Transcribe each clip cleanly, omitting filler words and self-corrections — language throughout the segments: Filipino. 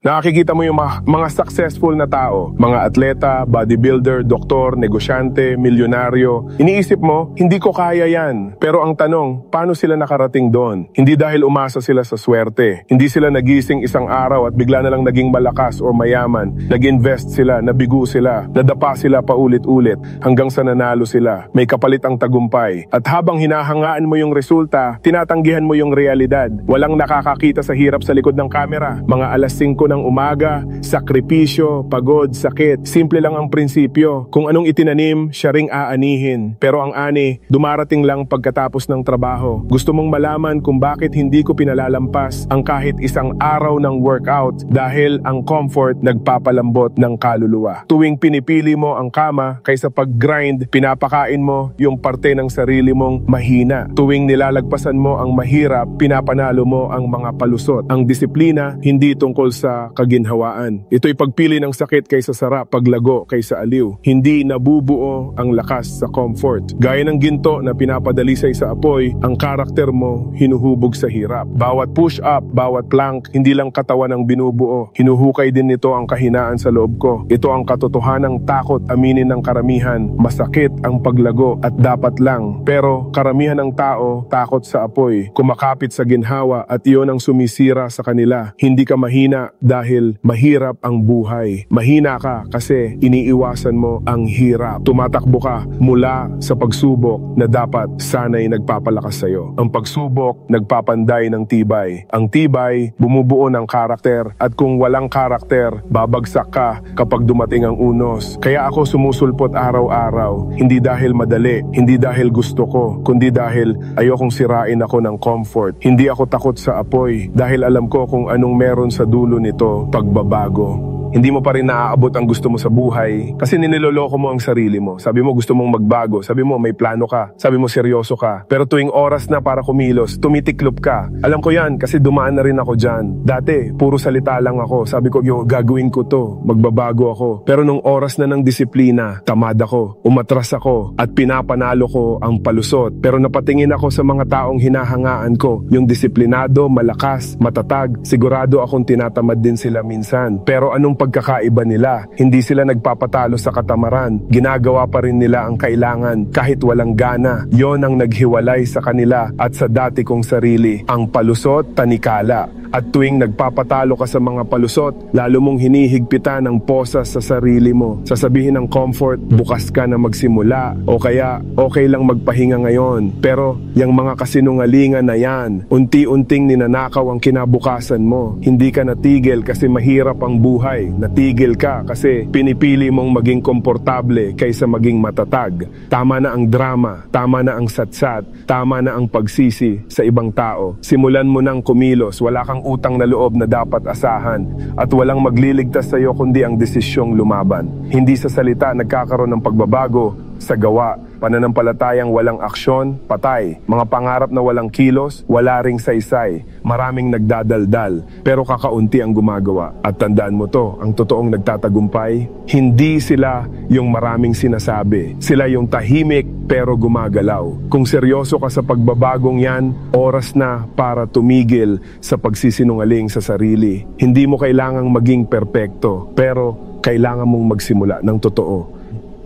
Nakikita mo yung mga successful na tao, mga atleta, bodybuilder, doktor, negosyante, milyonaryo. Iniisip mo, hindi ko kaya yan. Pero ang tanong, paano sila nakarating doon? Hindi dahil umasa sila sa swerte. Hindi sila nagising isang araw at bigla na lang naging malakas o mayaman. Nag-invest sila, nabigo sila, nadapa sila paulit-ulit hanggang sa nanalo sila. May kapalit ang tagumpay. At habang hinahangaan mo yung resulta, tinatanggihan mo yung realidad. Walang nakakakita sa hirap sa likod ng kamera. Mga alas 5 ng umaga, sakripisyo, pagod, sakit. Simple lang ang prinsipyo. Kung anong itinanim, siya ring aanihin. Pero ang ani, dumarating lang pagkatapos ng trabaho. Gusto mong malaman kung bakit hindi ko pinalalampas ang kahit isang araw ng workout dahil ang comfort nagpapalambot ng kaluluwa. Tuwing pinipili mo ang kama kaysa pag-grind, pinapakain mo yung parte ng sarili mong mahina. Tuwing nilalagpasan mo ang mahirap, pinapanalo mo ang mga palusot. Ang disiplina, hindi tungkol sa kaginhawaan. Ito'y pagpili ng sakit kaysa sarap, paglago kaysa aliw. Hindi nabubuo ang lakas sa comfort. Gaya ng ginto na pinapadalisay sa apoy, ang karakter mo hinuhubog sa hirap. Bawat push-up, bawat plank, hindi lang katawan ang binubuo. Hinuhukay din nito ang kahinaan sa loob ko. Ito ang katotohanang takot aminin ng karamihan. Masakit ang paglago at dapat lang. Pero karamihan ng tao takot sa apoy, kumakapit sa ginhawa at iyon ang sumisira sa kanila. Hindi ka mahina dahil mahirap ang buhay. Mahina ka kasi iniiwasan mo ang hirap. Tumatakbo ka mula sa pagsubok na dapat sana'y nagpapalakas sa'yo. Ang pagsubok nagpapanday ng tibay. Ang tibay bumubuo ng karakter at kung walang karakter, babagsak ka kapag dumating ang unos. Kaya ako sumusulpot araw-araw. Hindi dahil madali, hindi dahil gusto ko, kundi dahil ayokong sirain ako ng comfort. Hindi ako takot sa apoy dahil alam ko kung anong meron sa dulo nito, pagbabago. Hindi mo pa rin naaabot ang gusto mo sa buhay kasi niniloloko mo ang sarili mo. Sabi mo gusto mong magbago, sabi mo may plano ka, sabi mo seryoso ka. Pero tuwing oras na para kumilos, tumitiklop ka. Alam ko yan kasi dumaan na rin ako dyan. Dati, puro salita lang ako. Sabi ko, gagawin ko to, magbabago ako. Pero nung oras na ng disiplina, tamad ako, umatras ako at pinapanalo ko ang palusot. Pero napatingin ako sa mga taong hinahangaan ko, yung disiplinado, malakas, matatag. Sigurado akong tinatamad din sila minsan. Pero anong pagkakaiba nila? Hindi sila nagpapatalo sa katamaran. Ginagawa pa rin nila ang kailangan kahit walang gana. Yon ang naghiwalay sa kanila at sa dati kong sarili. Ang palusot, tanikala. At tuwing nagpapatalo ka sa mga palusot, lalo mong hinihigpitan ang posas sa sarili mo. Sasabihin ng comfort, bukas ka na magsimula. O kaya, okay lang magpahinga ngayon. Pero, yung mga kasinungalingan na yan, unti-unting ninanakaw ang kinabukasan mo. Hindi ka natigil kasi mahirap ang buhay. Natigil ka kasi pinipili mong maging komportable kaysa maging matatag. Tama na ang drama, tama na ang satsat, tama na ang pagsisi sa ibang tao. Simulan mo nang kumilos, wala kang utang na loob na dapat asahan at walang magliligtas sa iyo kundi ang desisyong lumaban. Hindi sa salita nagkakaroon ng pagbabago, sa gawa. Pananampalatayang walang aksyon, patay. Mga pangarap na walang kilos, wala ring saysay. Maraming nagdadaldal, pero kakaunti ang gumagawa. At tandaan mo to, ang totoong nagtatagumpay, hindi sila yung maraming sinasabi. Sila yung tahimik pero gumagalaw. Kung seryoso ka sa pagbabagong yan, oras na para tumigil sa pagsisinungaling sa sarili. Hindi mo kailangang maging perpekto, pero kailangan mong magsimula ng totoo.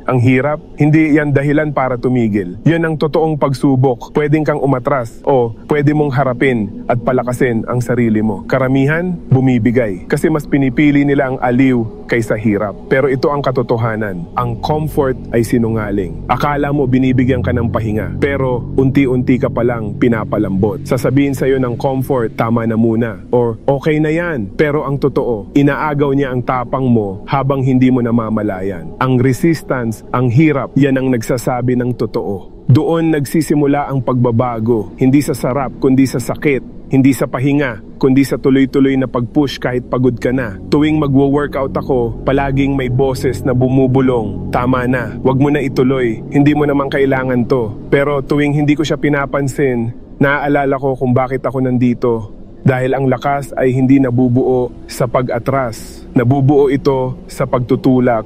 Ang hirap, hindi yan dahilan para tumigil. Yan ang totoong pagsubok. Pwedeng kang umatras o pwede mong harapin at palakasin ang sarili mo. Karamihan, bumibigay kasi mas pinipili nila ang aliw kaysa hirap. Pero ito ang katotohanan. Ang comfort ay sinungaling. Akala mo binibigyan ka ng pahinga, pero unti-unti ka palang pinapalambot. Sasabihin sa'yo ng comfort, tama na muna. Or okay na yan. Pero ang totoo, inaagaw niya ang tapang mo habang hindi mo namamalayan. Ang resistance, ang hirap, yan ang nagsasabi ng totoo. Doon nagsisimula ang pagbabago, hindi sa sarap kundi sa sakit, hindi sa pahinga kundi sa tuloy-tuloy na pag-push kahit pagod ka na. Tuwing magwo-workout ako, palaging may boses na bumubulong, tama na, wag mo na ituloy, hindi mo naman kailangan to. Pero tuwing hindi ko siya pinapansin, naaalala ko kung bakit ako nandito. Dahil ang lakas ay hindi nabubuo sa pag-atras, nabubuo ito sa pagtutulak.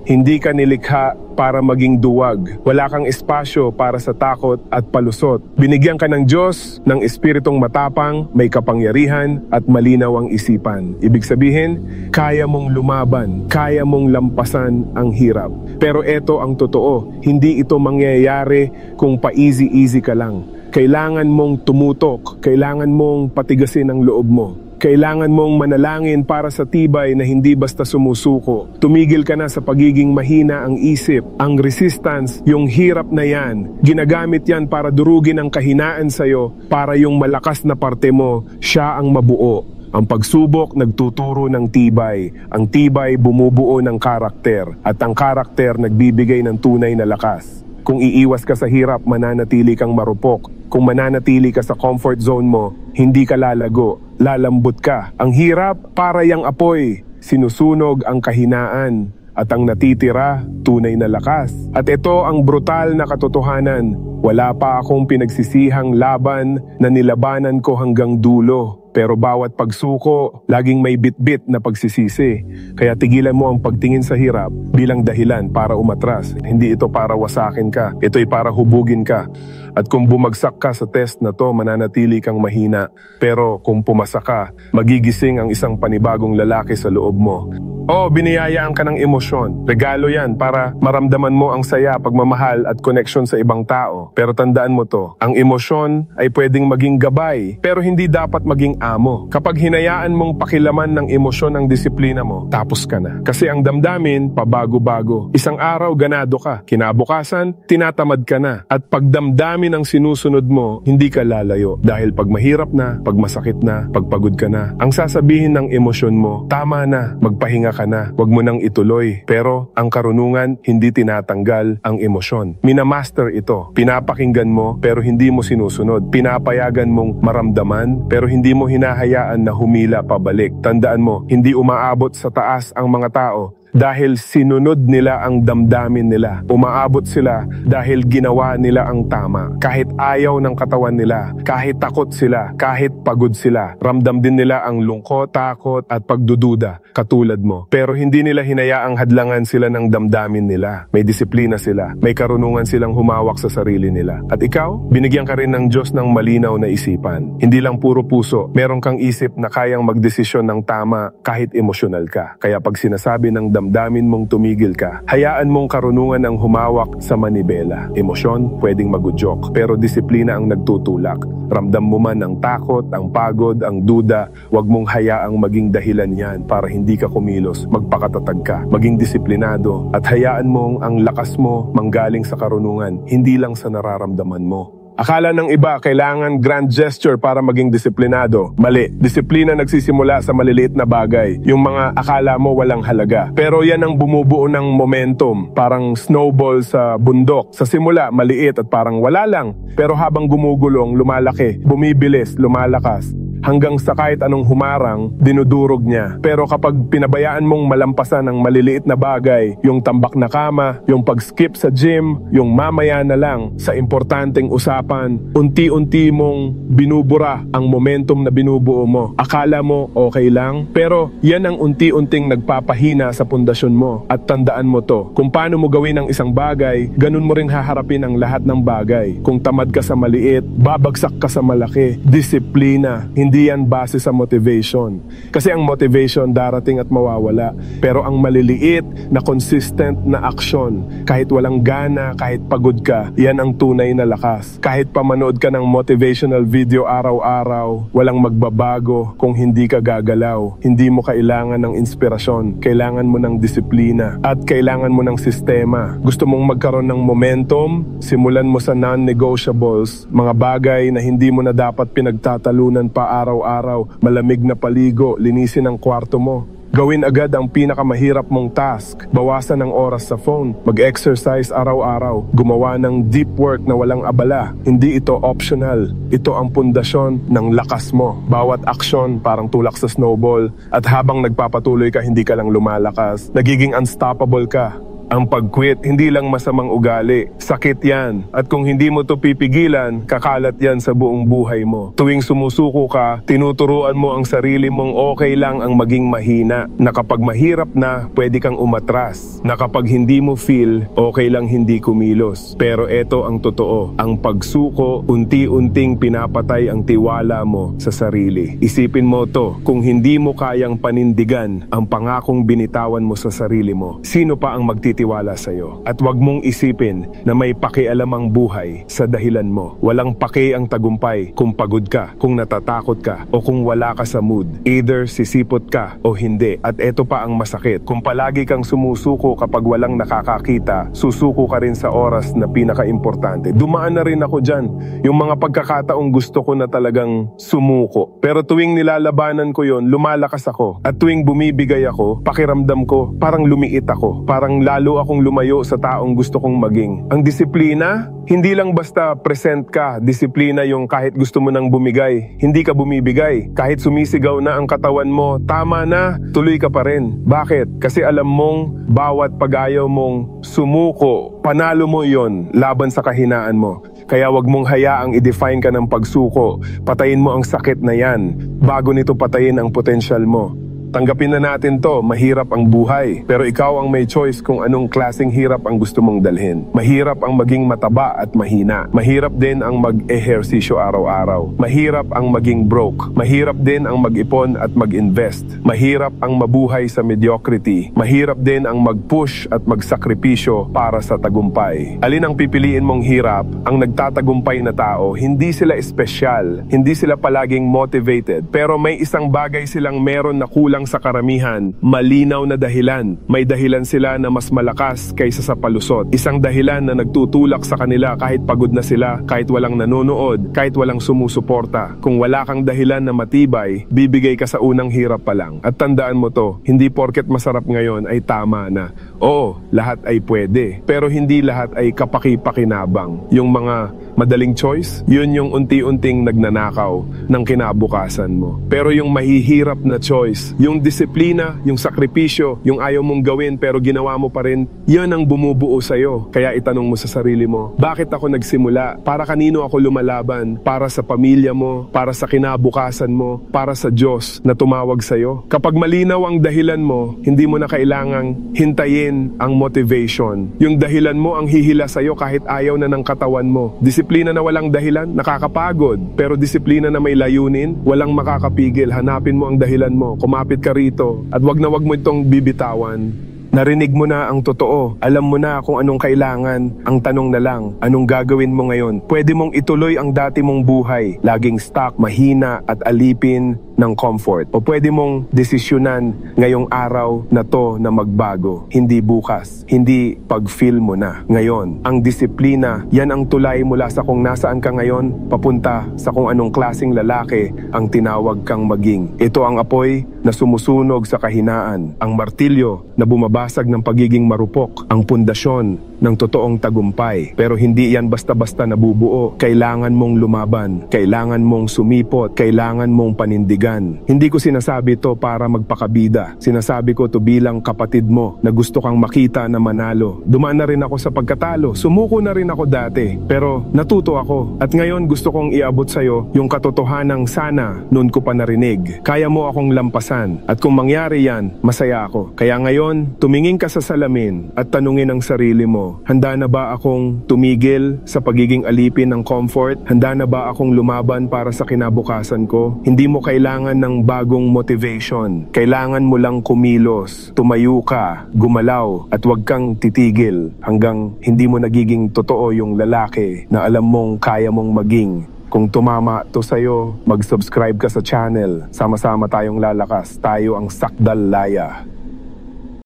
Hindi ka nilikha para maging duwag. Wala kang espasyo para sa takot at palusot. Binigyan ka ng Diyos ng espiritong matapang, may kapangyarihan at malinaw ang isipan. Ibig sabihin, kaya mong lumaban, kaya mong lampasan ang hirap. Pero eto ang totoo, hindi ito mangyayari kung pa-easy-easy ka lang. Kailangan mong tumutok, kailangan mong patigasin ang loob mo. Kailangan mong manalangin para sa tibay na hindi basta sumusuko. Tumigil ka na sa pagiging mahina ang isip. Ang resistance, yung hirap na yan, ginagamit yan para durugin ang kahinaan sa'yo, para yung malakas na parte mo, siya ang mabuo. Ang pagsubok nagtuturo ng tibay. Ang tibay bumubuo ng karakter. At ang karakter nagbibigay ng tunay na lakas. Kung iiwas ka sa hirap, mananatili kang marupok. Kung mananatili ka sa comfort zone mo, hindi ka lalago, lalambot ka. Ang hirap, para yang apoy, sinusunog ang kahinaan. At ang natitira, tunay na lakas. At ito ang brutal na katotohanan. Wala pa akong pinagsisihang laban na nilabanan ko hanggang dulo. Pero bawat pagsuko, laging may bit-bit na pagsisisi. Kaya tigilan mo ang pagtingin sa hirap bilang dahilan para umatras. Hindi ito para wasakin ka, ito'y para hubugin ka. At kung bumagsak ka sa test na to, mananatili kang mahina. Pero kung pumasa ka, magigising ang isang panibagong lalaki sa loob mo. Biniyayaan ka ng emosyon. Regalo yan para maramdaman mo ang saya, pagmamahal at connection sa ibang tao. Pero tandaan mo to, ang emosyon ay pwedeng maging gabay, pero hindi dapat maging amo. Kapag hinayaan mong pakilaman ng emosyon ang disiplina mo, tapos ka na. Kasi ang damdamin, pabago-bago. Isang araw, ganado ka. Kinabukasan, tinatamad ka na. At pag damdamin ang sinusunod mo, hindi ka lalayo. Dahil pag mahirap na, pag masakit na, pag pagod ka na, ang sasabihin ng emosyon mo, tama na, magpahinga ka na, wag mo nang ituloy. Pero ang karunungan, hindi tinatanggal ang emosyon. Minamaster ito. Pinapakinggan mo, pero hindi mo sinusunod. Pinapayagan mong maramdaman, pero hindi mo hinahayaan na humila pabalik. Tandaan mo, hindi umaabot sa taas ang mga tao dahil sinunod nila ang damdamin nila. Umaabot sila dahil ginawa nila ang tama. Kahit ayaw ng katawan nila, kahit takot sila, kahit pagod sila, ramdam din nila ang lungkot, takot at pagdududa katulad mo. Pero hindi nila hinayaang hadlangan sila ng damdamin nila. May disiplina sila, may karunungan silang humawak sa sarili nila. At ikaw, binigyan ka rin ng Diyos ng malinaw na isipan. Hindi lang puro puso, meron kang isip na kayang magdesisyon ng tama kahit emosyonal ka. Kaya pag sinasabi ng damdamin mong tumigil ka, hayaan mong karunungan ang humawak sa manibela. Emosyon, pwedeng magudyok, pero disiplina ang nagtutulak. Ramdam mo man ang takot, ang pagod, ang duda, huwag mong hayaang maging dahilan yan para hindi ka kumilos. Magpakatatag ka, maging disiplinado, at hayaan mong ang lakas mo manggaling sa karunungan, hindi lang sa nararamdaman mo. Akala ng iba kailangan grand gesture para maging disiplinado. Mali. Disiplina nagsisimula sa maliliit na bagay. Yung mga akala mo walang halaga. Pero yan ang bumubuo ng momentum. Parang snowball sa bundok. Sa simula, maliit at parang wala lang. Pero habang gumugulong, lumalaki. Bumibilis, lumalakas. Hanggang sa kahit anong humarang, dinudurog niya. Pero kapag pinabayaan mong malampasan ang maliliit na bagay, yung tambak na kama, yung pag-skip sa gym, yung mamaya na lang sa importanteng usapan, unti-unti mong binubura ang momentum na binubuo mo. Akala mo okay lang, pero yan ang unti-unting nagpapahina sa pundasyon mo. At tandaan mo to, kung paano mo gawin ang isang bagay, ganun mo rin haharapin ang lahat ng bagay. Kung tamad ka sa maliit, babagsak ka sa malaki. Disiplina, hindi yan base sa motivation. Kasi ang motivation darating at mawawala. Pero ang maliliit na consistent na aksyon, kahit walang gana, kahit pagod ka, yan ang tunay na lakas. Kahit pamanood ka ng motivational video araw-araw, walang magbabago kung hindi ka gagalaw. Hindi mo kailangan ng inspirasyon, kailangan mo ng disiplina, at kailangan mo ng sistema. Gusto mong magkaroon ng momentum, simulan mo sa non-negotiables, mga bagay na hindi mo na dapat pinagtatalunan pa araw-araw, malamig na paligo, linisin ang kwarto mo. Gawin agad ang pinakamahirap mong task. Bawasan ang oras sa phone. Mag-exercise araw-araw. Gumawa ng deep work na walang abala. Hindi ito optional. Ito ang pundasyon ng lakas mo. Bawat aksyon parang tulak sa snowball. At habang nagpapatuloy ka, hindi ka lang lumalakas. Nagiging unstoppable ka. Ang pag-quit, hindi lang masamang ugali. Sakit yan. At kung hindi mo to pipigilan, kakalat yan sa buong buhay mo. Tuwing sumusuko ka, tinuturuan mo ang sarili mong okay lang ang maging mahina. Na kapag mahirap na, pwede kang umatras. Na kapag hindi mo feel, okay lang hindi kumilos. Pero eto ang totoo. Ang pagsuko, unti-unting pinapatay ang tiwala mo sa sarili. Isipin mo to, kung hindi mo kayang panindigan ang pangakong binitawan mo sa sarili mo, sino pa ang magtitiwala sa'yo? At wag mong isipin na may pakialam ang buhay sa dahilan mo. Walang paki ang tagumpay kung pagod ka, kung natatakot ka, o kung wala ka sa mood. Either sisipot ka o hindi. At eto pa ang masakit. Kung palagi kang sumusuko kapag walang nakakakita, susuko ka rin sa oras na pinaka-importante. Dumaan na rin ako dyan. Yung mga pagkakataong gusto ko na talagang sumuko. Pero tuwing nilalabanan ko yon, lumalakas ako. At tuwing bumibigay ako, pakiramdam ko, parang lumiit ako. Parang lalo akong lumayo sa taong gusto kong maging. Ang disiplina, hindi lang basta present ka. Disiplina yung kahit gusto mo nang bumigay, hindi ka bumibigay. Kahit sumisigaw na ang katawan mo, tama na, tuloy ka pa rin. Bakit? Kasi alam mong bawat pag-ayaw mong sumuko, panalo mo yon laban sa kahinaan mo. Kaya wag mong hayaang i-define ka ng pagsuko. Patayin mo ang sakit na yan bago nito patayin ang potensyal mo. Tanggapin na natin to, mahirap ang buhay. Pero ikaw ang may choice kung anong klaseng hirap ang gusto mong dalhin. Mahirap ang maging mataba at mahina. Mahirap din ang mag-ehersisyo araw-araw. Mahirap ang maging broke. Mahirap din ang mag-ipon at mag-invest. Mahirap ang mabuhay sa mediocrity. Mahirap din ang mag-push at magsakripisyo para sa tagumpay. Alin ang pipiliin mong hirap? Ang nagtatagumpay na tao, hindi sila espesyal. Hindi sila palaging motivated. Pero may isang bagay silang meron na kulang sa karamihan, malinaw na dahilan. May dahilan sila na mas malakas kaysa sa palusot. Isang dahilan na nagtutulak sa kanila kahit pagod na sila, kahit walang nanonood, kahit walang sumusuporta. Kung wala kang dahilan na matibay, bibigay ka sa unang hirap pa lang. At tandaan mo to, hindi porket masarap ngayon ay tama na. Oo, lahat ay pwede. Pero hindi lahat ay kapaki-pakinabang. Yung mga madaling choice, yun yung unti-unting nagnanakaw ng kinabukasan mo. Pero yung mahihirap na choice, yung disiplina, yung sakripisyo, yung ayaw mong gawin pero ginawa mo pa rin, yan ang bumubuo sa'yo. Kaya itanong mo sa sarili mo, bakit ako nagsimula? Para kanino ako lumalaban? Para sa pamilya mo? Para sa kinabukasan mo? Para sa Diyos na tumawag sa'yo? Kapag malinaw ang dahilan mo, hindi mo na kailangang hintayin ang motivation. Yung dahilan mo ang hihila sa'yo kahit ayaw na ng katawan mo. Disiplina na walang dahilan, nakakapagod. Pero disiplina na may layunin, walang makakapigil. Hanapin mo ang dahilan mo. Kumapit ka rito at wag mo itong bibitawan. Narinig mo na ang totoo. Alam mo na kung anong kailangan. Ang tanong na lang, anong gagawin mo ngayon? Pwede mong ituloy ang dati mong buhay. Laging stuck, mahina at alipin ng comfort. O pwede mong desisyonan ngayong araw na to na magbago. Hindi bukas. Hindi pag-feel mo na. Ngayon, ang disiplina, yan ang tulay mula sa kung nasaan ka ngayon, papunta sa kung anong klaseng lalaki ang tinawag kang maging. Ito ang apoy na sumusunog sa kahinaan. Ang martilyo na bumabasag ng pagiging marupok. Ang pundasyon ng totoong tagumpay. Pero hindi yan basta-basta nabubuo. Kailangan mong lumaban. Kailangan mong sumipot. Kailangan mong panindigan. Hindi ko sinasabi to para magpakabida. Sinasabi ko to bilang kapatid mo na gusto kang makita na manalo. Dumaan na rin ako sa pagkatalo. Sumuko na rin ako dati. Pero natuto ako. At ngayon gusto kong iabot sa'yo yung katotohanang sana noon ko pa narinig. Kaya mo akong lampasan. At kung mangyari yan, masaya ako. Kaya ngayon, tumingin ka sa salamin at tanungin ang sarili mo, handa na ba akong tumigil sa pagiging alipin ng comfort? Handa na ba akong lumaban para sa kinabukasan ko? Hindi mo kailangan ng bagong motivation. Kailangan mo lang kumilos, tumayo ka, gumalaw, at huwag kang titigil hanggang hindi mo nagiging totoo yung lalaki na alam mong kaya mong maging. Kung tumama to sa'yo, mag-subscribe ka sa channel. Sama-sama tayong lalakas. Tayo ang Sakdal Laya.